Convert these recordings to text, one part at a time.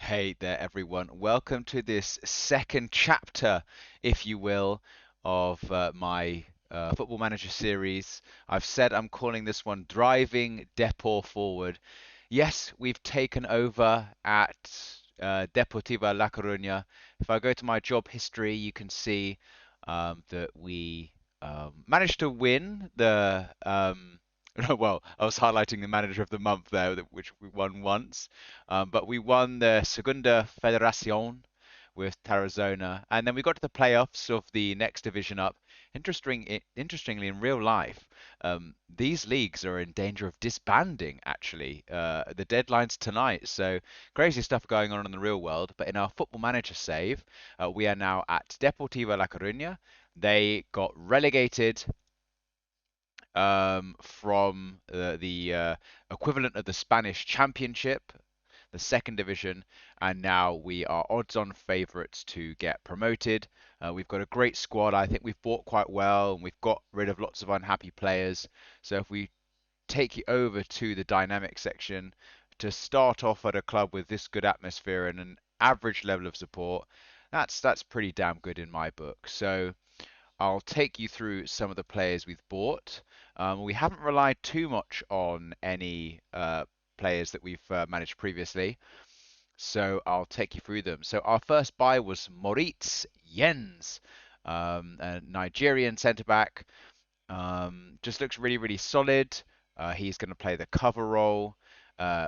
Hey there, everyone. Welcome to this second chapter, if you will, of my Football Manager series. I've said I'm calling this one Driving Dépor Forward. Yes, we've taken over at Deportiva La Coruña. If I go to my job history, you can see that we managed to win the well, I was highlighting the manager of the month there, which we won once. But we won the Segunda Federación with Tarazona, and then we got to the playoffs of the next division up. Interestingly, in real life, these leagues are in danger of disbanding, actually. The deadline's tonight, so crazy stuff going on in the real world. But in our football manager save, we are now at Deportiva La Coruña. They got relegated from the equivalent of the Spanish Championship, the second division, and now we are odds-on favourites to get promoted. We've got a great squad. I think we've bought quite well, and we've got rid of lots of unhappy players. So if we take you over to the dynamic section to start off at a club with this good atmosphere and an average level of support, that's pretty damn good in my book. So I'll take you through some of the players we've bought. We haven't relied too much on any players that we've managed previously, so I'll take you through them. So our first buy was Moritz Jens, a Nigerian centre back. Just looks really, really solid. He's going to play the cover role.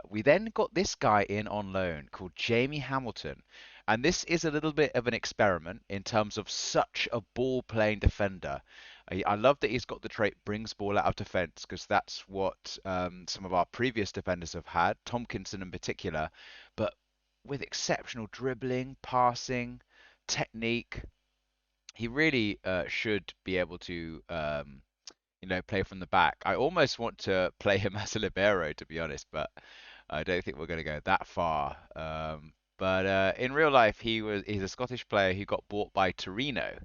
We then got this guy in on loan called Jamie Hamilton. And this is a little bit of an experiment in terms of such a ball playing defender. I love that he's got the trait brings ball out of defence because that's what some of our previous defenders have had, Tomkinson in particular. But with exceptional dribbling, passing, technique, he really should be able to play from the back. I almost want to play him as a libero, to be honest, but I don't think we're going to go that far. But in real life, he's a Scottish player who got bought by Torino.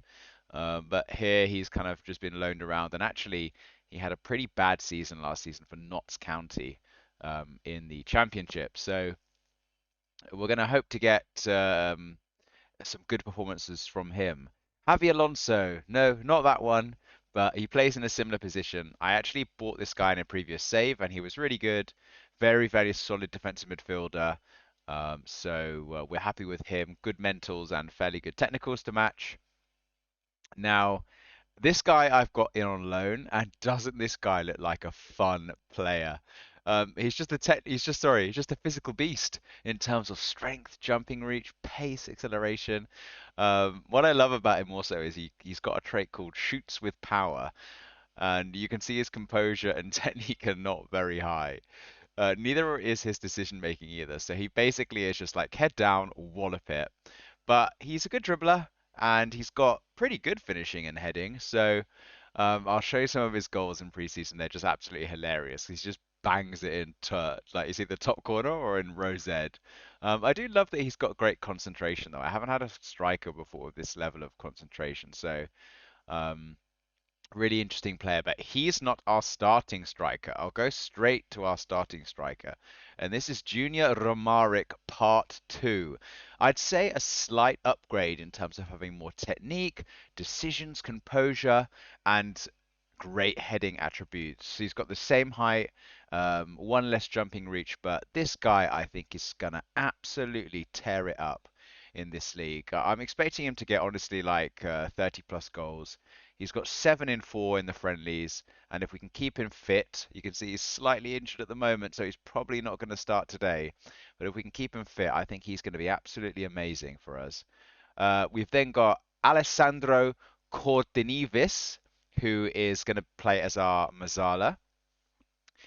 But here he's kind of just been loaned around, and actually he had a pretty bad season last season for Notts County in the Championship. So we're going to hope to get some good performances from him. Javi Alonso, no, not that one, but he plays in a similar position. I actually bought this guy in a previous save, and he was really good. Very, very solid defensive midfielder. So we're happy with him. Good mentals and fairly good technicals to match. Now, this guy I've got in on loan, and doesn't this guy look like a fun player? He's just a physical beast in terms of strength, jumping reach, pace, acceleration. What I love about him also is he's got a trait called shoots with power, and you can see his composure and technique are not very high. Neither is his decision making either. So he basically is just like head down, wallop it. But he's a good dribbler and he's got pretty good finishing and heading. So I'll show you some of his goals in preseason. They're just absolutely hilarious. He just bangs it in to like you see the top corner or in row Z. I do love that he's got great concentration though. I haven't had a striker before with this level of concentration. So um, really interesting player, but he's not our starting striker. I'll go straight to our starting striker, and this is Junior Romaric Part 2. I'd say a slight upgrade in terms of having more technique, decisions, composure, and great heading attributes. He's got the same height, one less jumping reach, but this guy I think is gonna absolutely tear it up in this league. I'm expecting him to get honestly like 30 plus goals. He's got 7 in 4 in the friendlies, and if we can keep him fit, you can see he's slightly injured at the moment, so he's probably not going to start today. But if we can keep him fit, I think he's going to be absolutely amazing for us. We've then got Alessandro Cordenivis, who is going to play as our Mazzala.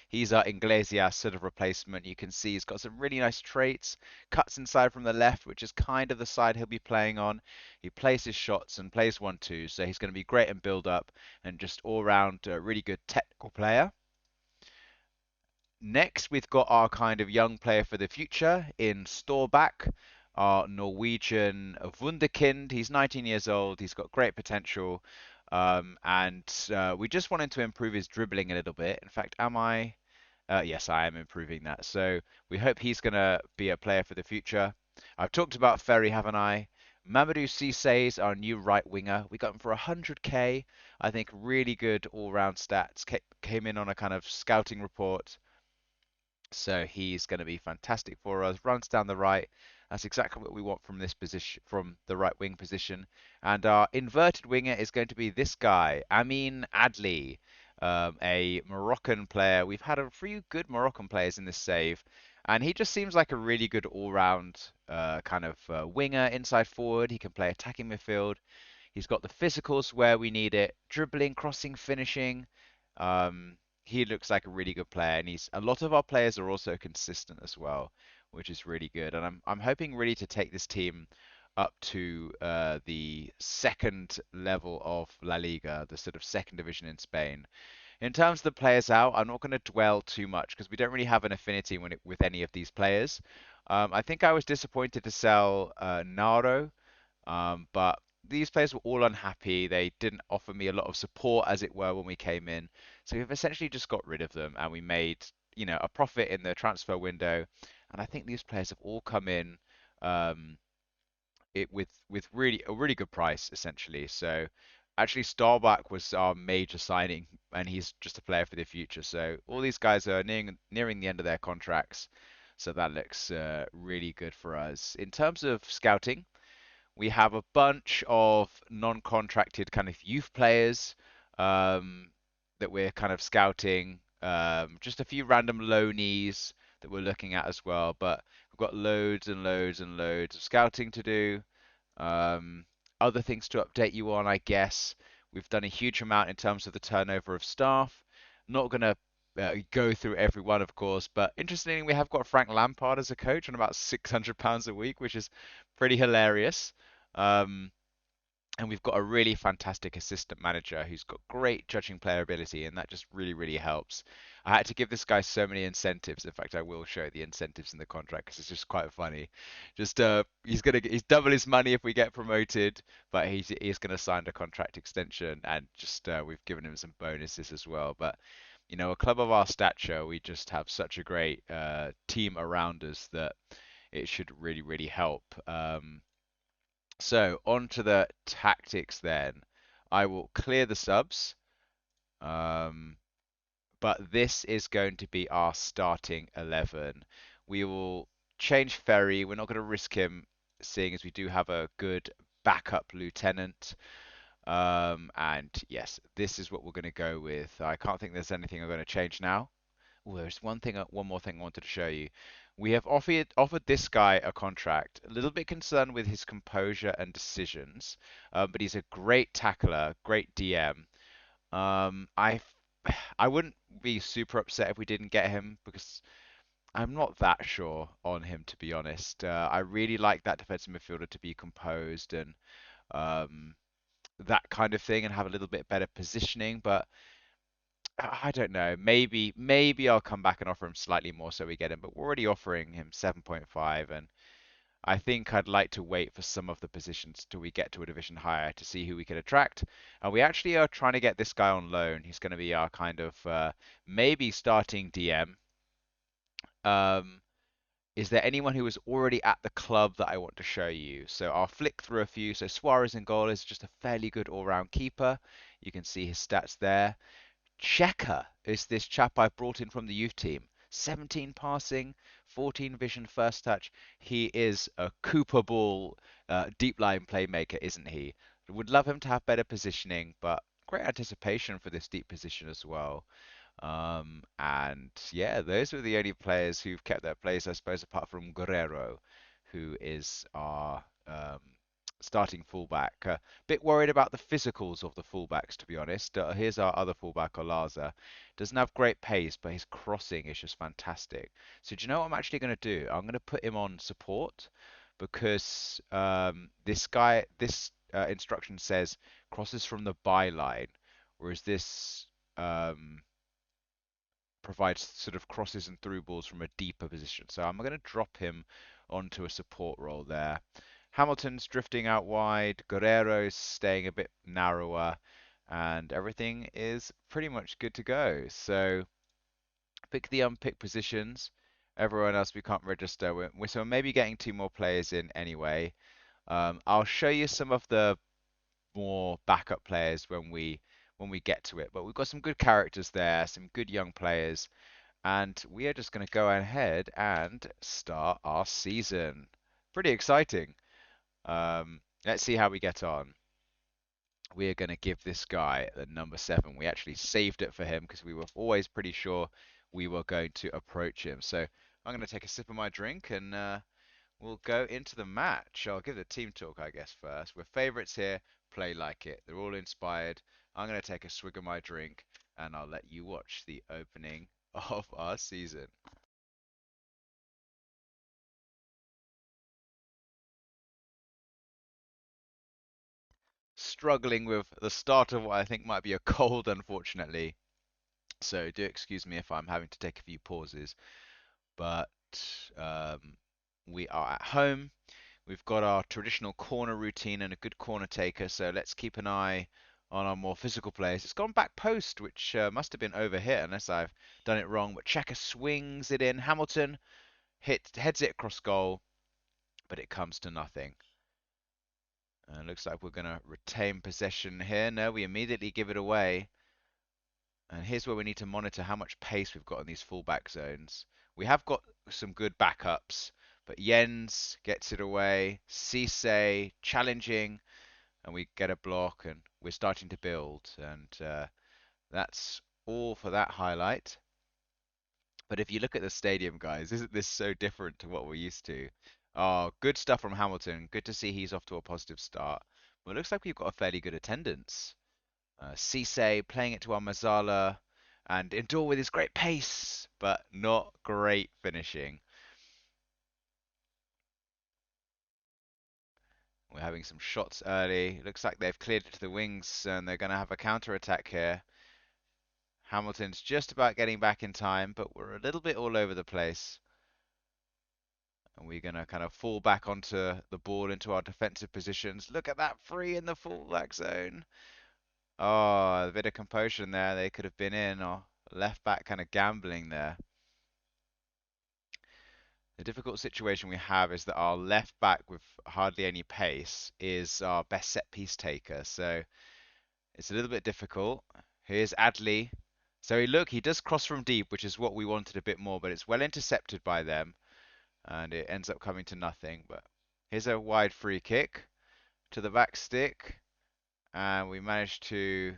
He's our Iglesias sort of replacement. You can see he's got some really nice traits. Cuts inside from the left, which is kind of the side he'll be playing on. He plays his shots and plays 1-2, so he's going to be great in build-up and just all-round really good technical player. Next, we've got our kind of young player for the future in Storback, our Norwegian wunderkind. He's 19 years old. He's got great potential. And we just want him to improve his dribbling a little bit. In fact, am I? Yes, I am improving that. So we hope he's going to be a player for the future. I've talked about Ferry, haven't I? Mamadou Cisse is our new right winger. We got him for 100k. I think really good all-round stats. Came in on a kind of scouting report. So he's going to be fantastic for us. Runs down the right. That's exactly what we want from this position, from the right wing position. And our inverted winger is going to be this guy, Amin Adli, a Moroccan player. We've had a few good Moroccan players in this save, and he just seems like a really good all-round kind of winger, inside forward. He can play attacking midfield. He's got the physicals where we need it, dribbling, crossing, finishing. He looks like a really good player, and he's a lot of our players are also consistent as well, which is really good. And I'm hoping really to take this team up to the second level of La Liga, the sort of second division in Spain. In terms of the players out, I'm not going to dwell too much because we don't really have an affinity with any of these players. I think I was disappointed to sell Naro. But these players were all unhappy. They didn't offer me a lot of support, as it were, when we came in. So we've essentially just got rid of them, and we made, a profit in the transfer window. And I think these players have all come in um, with really a really good price, essentially. So actually, Starbuck was our major signing, and he's just a player for the future. So all these guys are nearing the end of their contracts. So that looks really good for us. In terms of scouting, we have a bunch of non-contracted kind of youth players um, that we're kind of scouting. Just a few random loanees that we're looking at as well. But we've got loads and loads and loads of scouting to do. Um, Other things to update you on, I guess. We've done a huge amount in terms of the turnover of staff. Not going to go through every one, of course, but interestingly, we have got Frank Lampard as a coach on about £600 a week, which is pretty hilarious. Um, and we've got a really fantastic assistant manager who's got great judging player ability, and that just really, really helps. I had to give this guy so many incentives. In fact, I will show the incentives in the contract because it's just quite funny. Just he's double his money if we get promoted, but he's gonna sign a contract extension, and just we've given him some bonuses as well. But a club of our stature, we just have such a great team around us that it should really, really help. So on to the tactics then. I will clear the subs, um, but this is going to be our starting 11. We will change Ferry. We're not going to risk him, seeing as we do have a good backup lieutenant. And yes, this is what we're going to go with. I can't think there's anything I'm going to change now. Oh, there's one more thing I wanted to show you. We have offered this guy a contract. A little bit concerned with his composure and decisions, but he's a great tackler, great DM. I I wouldn't be super upset if we didn't get him because I'm not that sure on him, to be honest. I really like that defensive midfielder to be composed and um, that kind of thing and have a little bit better positioning, but I don't know. Maybe I'll come back and offer him slightly more so we get him, but we're already offering him 7.5, and I think I'd like to wait for some of the positions till we get to a division higher to see who we can attract. And we actually are trying to get this guy on loan. He's going to be our kind of maybe starting DM. Um, is there anyone who is already at the club that I want to show you? So I'll flick through a few. So Suarez in goal is just a fairly good all-round keeper. You can see his stats there. Checker is this chap I brought in from the youth team. 17 passing, 14 vision, first touch. He is a Cooper Ball deep line playmaker, isn't he? Would love him to have better positioning, but great anticipation for this deep position as well. And yeah, those are the only players who've kept their place, I suppose, apart from Guerrero, who is our starting fullback. Bit worried about the physicals of the fullbacks, to be honest. Here's our other fullback, Olaza. Doesn't have great pace, but his crossing is just fantastic. So do you know what I'm actually going to do? I'm going to put him on support because this instruction says crosses from the byline, whereas this um, provides sort of crosses and through balls from a deeper position. So I'm going to drop him onto a support role there. Hamilton's drifting out wide, Guerrero's staying a bit narrower, and everything is pretty much good to go. So pick the unpicked positions. Everyone else we can't register. So we're maybe getting two more players in anyway. I'll show you some of the more backup players when we get to it. But we've got some good characters there, some good young players, and we are just going to go ahead and start our season. Pretty exciting. Let's see how we get on. We are going to give this guy the number 7. We actually saved it for him because we were always pretty sure we were going to approach him. So I'm going to take a sip of my drink and we'll go into the match. I'll give the team talk, I guess, first. We're favorites here. Play like it. They're all inspired. I'm going to take a swig of my drink and I'll let you watch the opening of our season. Struggling with the start of what I think might be a cold, unfortunately. So do excuse me if I'm having to take a few pauses. But um, we are at home. We've got our traditional corner routine and a good corner taker, so let's keep an eye on our more physical players. It's gone back post, which must have been overhit unless I've done it wrong. But Checker swings it in. Hamilton heads it across goal, but it comes to nothing. Looks like we're going to retain possession here. No, we immediately give it away. And here's where we need to monitor how much pace we've got in these fullback zones. We have got some good backups, but Jens gets it away. Cisse challenging, and we get a block, and we're starting to build. And that's all for that highlight. But if you look at the stadium, guys, isn't this so different to what we're used to? Oh, good stuff from Hamilton. Good to see he's off to a positive start. Well, it looks like we've got a fairly good attendance. Cisse playing it to our Mazzala, and Endor with his great pace, but not great finishing. We're having some shots early. Looks like they've cleared it to the wings, and they're going to have a counter attack here. Hamilton's just about getting back in time, but we're a little bit all over the place. And we're going to kind of fall back onto the ball into our defensive positions. Look at that free in the fullback zone. Oh, a bit of composure there. They could have been in, or left back kind of gambling there. The difficult situation we have is that our left back with hardly any pace is our best set piece taker. So it's a little bit difficult. Here's Adley. So he does cross from deep, which is what we wanted a bit more, but it's well intercepted by them and it ends up coming to nothing. But here's a wide free kick to the back stick and we managed to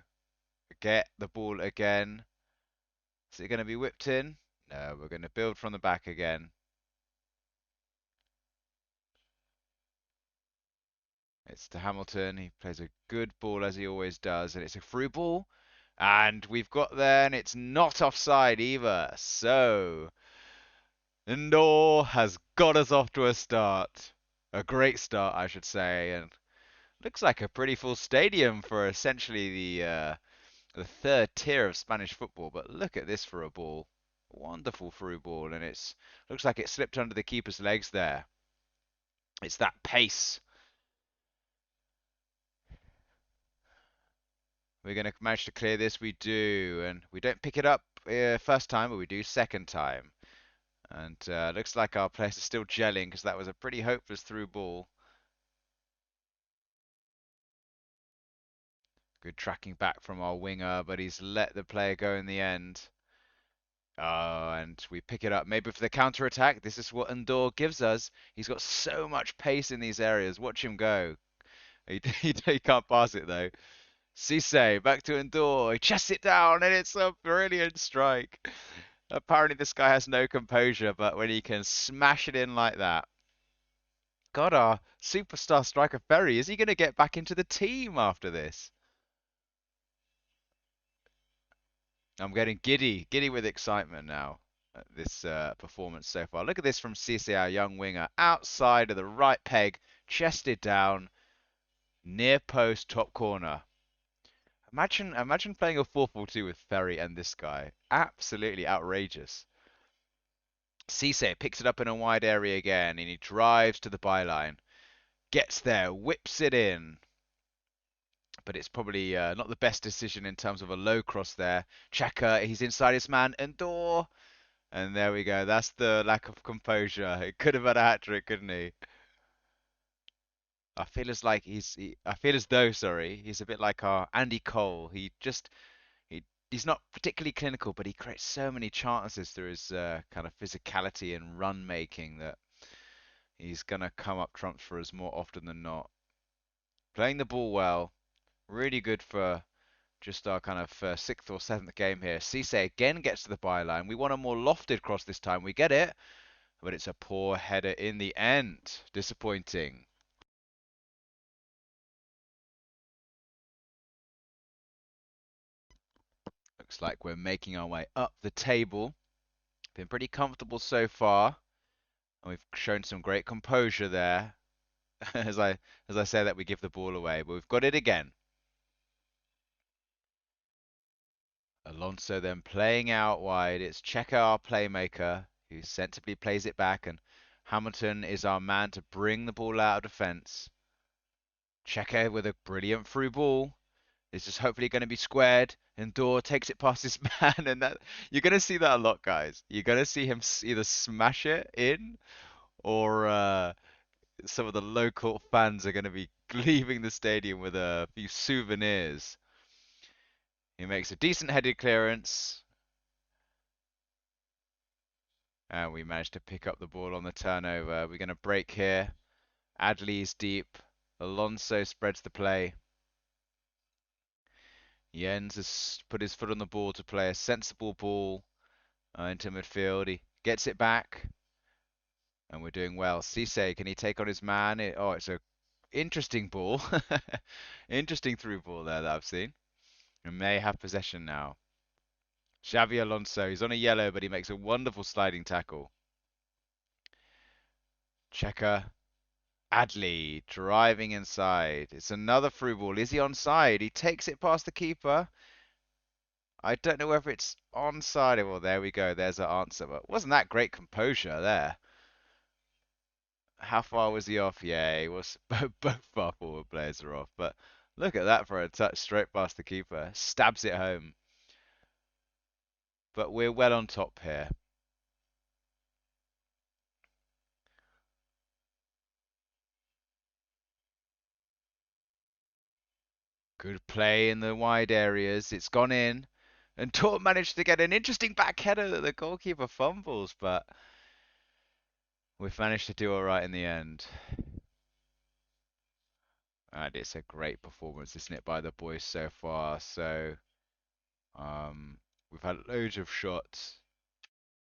get the ball again. Is it going to be whipped in? No, we're going to build from the back again. It's to Hamilton. He plays a good ball as he always does, and it's a through ball. And we've got there, and it's not offside either. So, Indore has got us off to a start. A great start, I should say. And looks like a pretty full stadium for essentially the third tier of Spanish football. But look at this for a ball. Wonderful through ball, and it's looks like it slipped under the keeper's legs there. It's that pace. We're going to manage to clear this. We do. And we don't pick it up first time, but we do second time. And looks like our players are still gelling because that was a pretty hopeless through ball. Good tracking back from our winger, but he's let the player go in the end. Oh, and we pick it up. Maybe for the counter attack. This is what Andor gives us. He's got so much pace in these areas. Watch him go. He can't pass it though. Cisse back to Endor. He chests it down, and it's a brilliant strike. Apparently, this guy has no composure, but when he can smash it in like that. God, our superstar striker Ferry, is he going to get back into the team after this? I'm getting giddy with excitement now at this performance so far. Look at this from Cisse, our young winger, outside of the right peg, chested down, near post, top corner. Imagine playing a 4-4-2 with Ferry and this guy. Absolutely outrageous. Cisse picks it up in a wide area again, and he drives to the byline. Gets there, whips it in. But it's probably not the best decision in terms of a low cross there. Chaka, he's inside his man. Endor. And there we go. That's the lack of composure. He could have had a hat trick, couldn't he? I feel as like I feel as though, sorry, he's a bit like our Andy Cole. He he's not particularly clinical, but he creates so many chances through his kind of physicality and run making that he's gonna come up trumps for us more often than not. Playing the ball well, really good for just our kind of sixth or seventh game here. Cisse again gets to the byline. We want a more lofted cross this time. We get it, but it's a poor header in the end. Disappointing. Looks like we're making our way up the table. Been pretty comfortable so far, and we've shown some great composure there. as I as I say that we give the ball away, but we've got it again. Alonso then playing out wide. It's Checker, our playmaker, who sensibly plays it back, and Hamilton is our man to bring the ball out of defence. Checker with a brilliant through ball. This is hopefully going to be squared. And Dor takes it past his man, and that you're going to see that a lot, guys. You're going to see him either smash it in, or some of the local fans are going to be leaving the stadium with a few souvenirs. He makes a decent headed clearance, and we managed to pick up the ball on the turnover. We're going to break here. Adley's deep. Alonso spreads the play. Jens has put his foot on the ball to play a sensible ball into midfield. He gets it back, and we're doing well. Cisse, can he take on his man? Oh, it's a interesting ball. Interesting through ball there that I've seen. And may have possession now. Xavi Alonso, he's on a yellow, but he makes a wonderful sliding tackle. Checker. Adley driving inside. It's another through ball. Is he onside? He takes it past the keeper. I don't know whether it's onside. Well, there we go. There's our answer. But wasn't that great composure there? How far was he off? Yeah, he was. Both far forward players are off. But look at that for a touch straight past the keeper. Stabs it home. But we're well on top here. Good play in the wide areas. It's gone in. And Tort managed to get an interesting back header that the goalkeeper fumbles, but we've managed to do all right in the end. And it's a great performance, isn't it, by the boys so far? So, we've had loads of shots.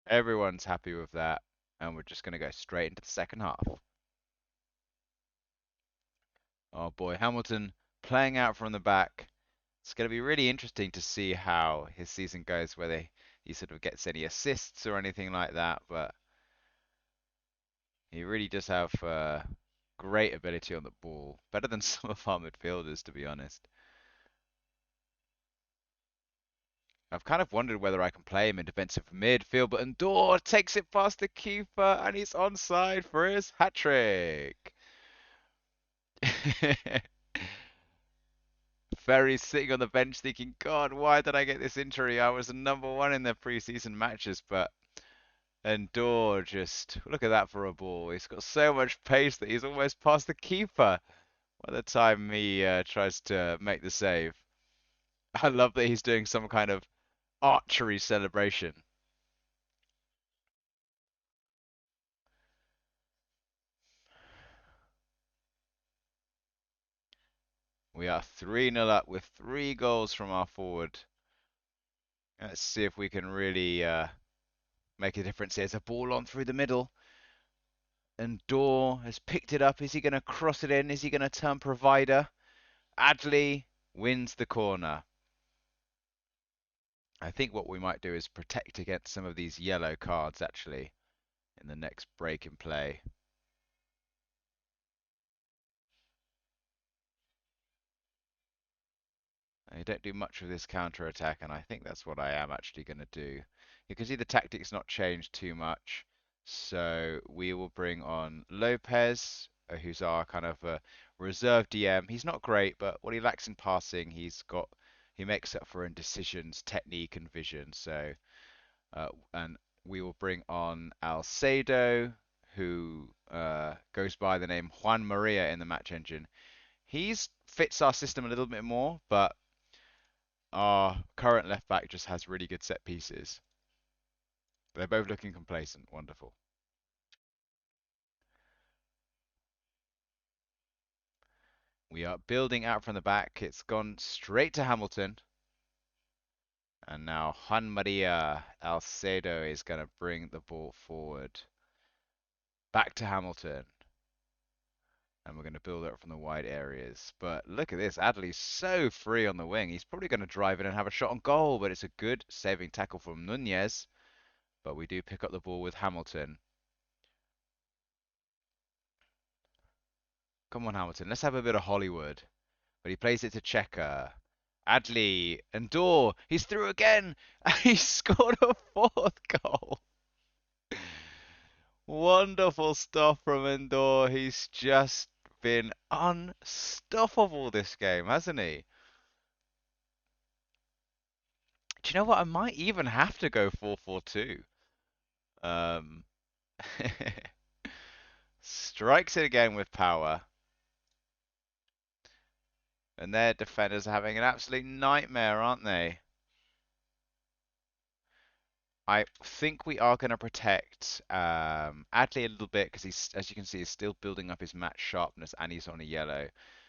Everyone's happy with that. And we're just going to go straight into the second half. Oh boy, Hamilton playing out from the back. It's going to be really interesting to see how his season goes, whether he sort of gets any assists or anything like that. But he really does have great ability on the ball. Better than some of our midfielders, to be honest. I've kind of wondered whether I can play him in defensive midfield, but Andor takes it past the keeper and he's onside for his hat trick. Ferry's sitting on the bench thinking, God, why did I get this injury? I was number one in the preseason matches, but Andor just look at that for a ball. He's got so much pace that he's almost past the keeper by the time he tries to make the save. I love that he's doing some kind of archery celebration. We are 3-0 up with 3 goals from our forward. Let's see if we can really make a difference here. There's a ball on through the middle. And Dor has picked it up. Is he going to cross it in? Is he going to turn provider? Adley wins the corner. I think what we might do is protect against some of these yellow cards, actually, in the next break in play. I don't do much of this counter attack, and I think that's what I am actually going to do. You can see the tactics not changed too much. So we will bring on Lopez, who's our kind of reserve DM. He's not great, but what he lacks in passing, he makes up for in decisions, technique, and vision. So and we will bring on Alcedo, who goes by the name Juan Maria in the match engine. He's fits our system a little bit more, but our current left back just has really good set pieces. They're both looking complacent. Wonderful. We are building out from the back. It's gone straight to Hamilton. And now Juan Maria Alcedo is going to bring the ball forward. Back to Hamilton. And we're going to build up from the wide areas. But look at this. Adley's so free on the wing. He's probably going to drive in and have a shot on goal. But it's a good saving tackle from Nunez. But we do pick up the ball with Hamilton. Come on, Hamilton. Let's have a bit of Hollywood. But he plays it to Checker. Adley and Dor. He's through again. And he scored a fourth goal. Wonderful stuff from Endor. He's just been unstoppable this game, hasn't he? Do you know what? I might even have to go 4-4-2. Um, strikes it again with power. And their defenders are having an absolute nightmare, aren't they? I think we are going to protect Adley a little bit because he's, as you can see, is still building up his match sharpness and he's on a yellow.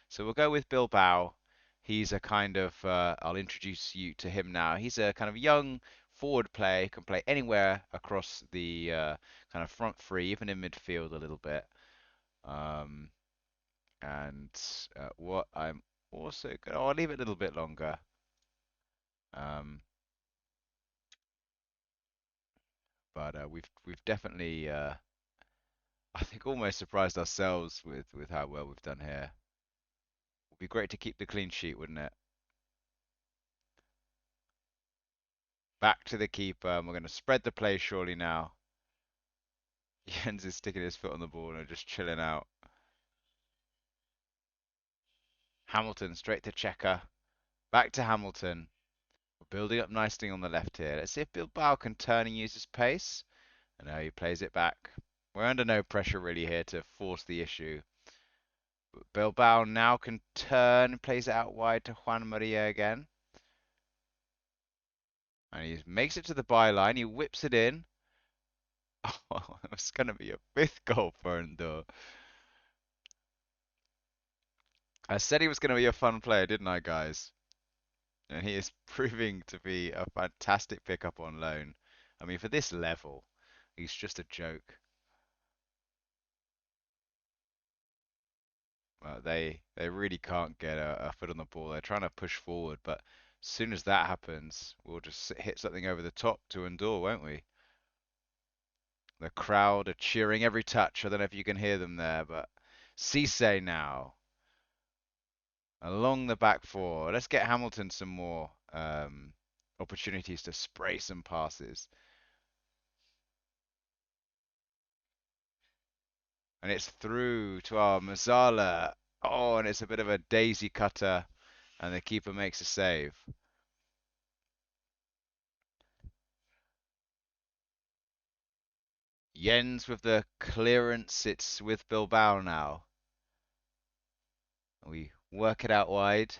So we'll go with Bilbao. He's a kind of, I'll introduce you to him now. He's a kind of young forward player, can play anywhere across the kind of front three, even in midfield a little bit. Um, and what I'm also going to, I'll leave it a little bit longer. Um, but we've definitely I think almost surprised ourselves with how well we've done here. Would be great to keep the clean sheet, wouldn't it? Back to the keeper, and we're going to spread the play surely now. Jens is sticking his foot on the ball and just chilling out. Hamilton straight to Checker. Back to Hamilton. We're building up nicely on the left here. Let's see if Bilbao can turn and use his pace. And now he plays it back. We're under no pressure really here to force the issue. But Bilbao now can turn, plays it out wide to Juan Maria again. And he makes it to the byline. He whips it in. Oh, it's going to be a fifth goal for Endo. I said he was going to be a fun player, didn't I, guys? And he is proving to be a fantastic pickup on loan. I mean, for this level, he's just a joke. They really can't get a foot on the ball. They're trying to push forward, but as soon as that happens, we'll just hit something over the top to endure, won't we? The crowd are cheering every touch. I don't know if you can hear them there, but Cisse now along the back four. Let's get Hamilton some more opportunities to spray some passes. And it's through to our Mazzala. Oh, and it's a bit of a daisy cutter, and the keeper makes a save. Jens with the clearance. It's with Bilbao now. We work it out wide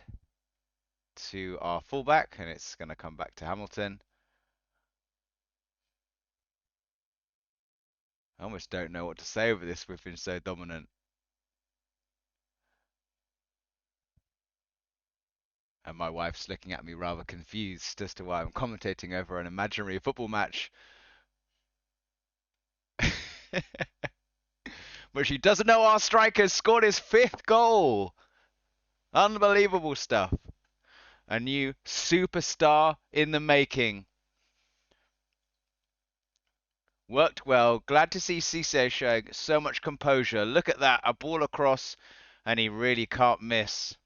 to our fullback, and it's going to come back to Hamilton. I almost don't know what to say over this. We've been so dominant. And my wife's looking at me rather confused as to why I'm commentating over an imaginary football match. But she doesn't know our striker's scored his fifth goal. Unbelievable stuff. A new superstar in the making. Worked well. Glad to see Cisse showing so much composure. Look at that. A ball across, and he really can't miss.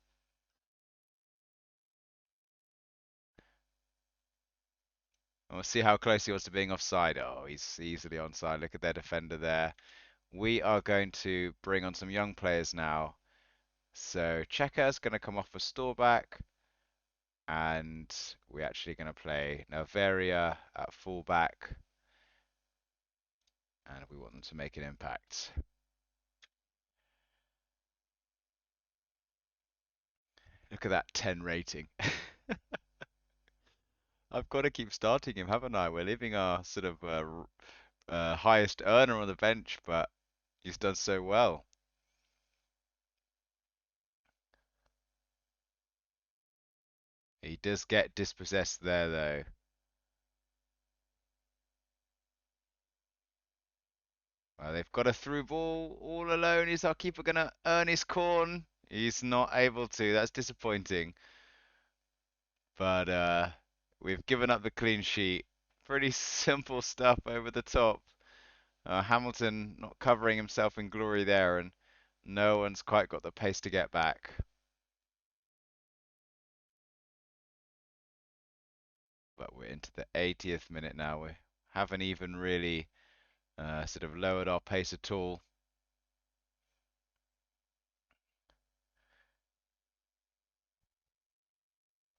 And we'll see how close he was to being offside. Oh, he's easily onside. Look at their defender there. We are going to bring on some young players now. So Checker's going to come off for Storback. And we're actually going to play Naveria at fullback. and we want them to make an impact. Look at that 10 rating. I've got to keep starting him, haven't I? We're leaving our sort of highest earner on the bench, but he's done so well. He does get dispossessed there, though. Well, they've got a through ball all alone. Is our keeper going to earn his corn? He's not able to. That's disappointing. But we've given up the clean sheet. Pretty simple stuff over the top. Hamilton not covering himself in glory there, and no one's quite got the pace to get back. But we're into the 80th minute now. We haven't even really sort of lowered our pace at all.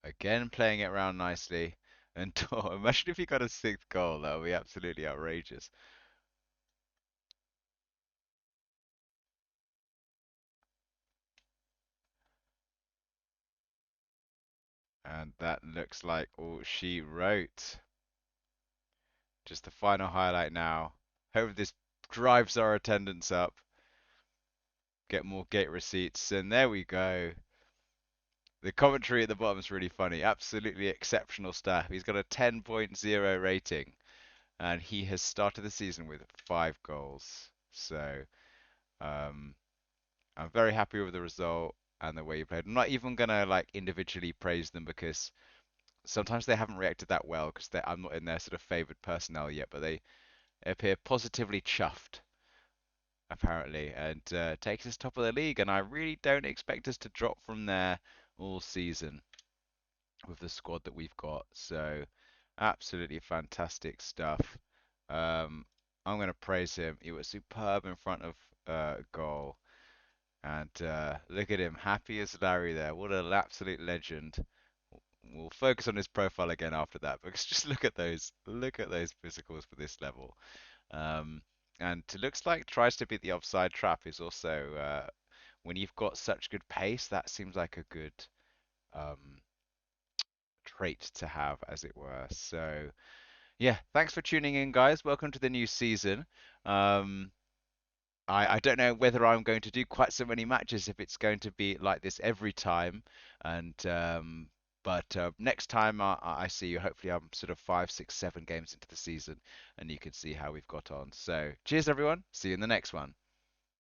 Again, playing it around nicely. And imagine if he got a sixth goal. That would be absolutely outrageous. And that looks like all she wrote. Just the final highlight now. Hope this drives our attendance up. Get more gate receipts. And there we go. The commentary at the bottom is really funny. Absolutely exceptional stuff. He's got a 10.0 rating. And he has started the season with 5 goals. So um, I'm very happy with the result and the way he played. I'm not even gonna like individually praise them because sometimes they haven't reacted that well because I'm not in their sort of favoured personnel yet, but they appear positively chuffed apparently, and takes us top of the league. And I really don't expect us to drop from there all season with the squad that we've got. So absolutely fantastic stuff. Um, I'm going to praise him. He was superb in front of goal. And look at him, happy as Larry there. What an absolute legend. We'll focus on his profile again after that, because just look at those physicals for this level. Um, and it looks like tries to beat the offside trap is also when you've got such good pace, that seems like a good um, trait to have, as it were. So yeah, thanks for tuning in, guys. Welcome to the new season. Um, I don't know whether I'm going to do quite so many matches if it's going to be like this every time. And but next time I see you, hopefully I'm sort of 5, 6, 7 games into the season, and you can see how we've got on. So cheers, everyone. See you in the next one.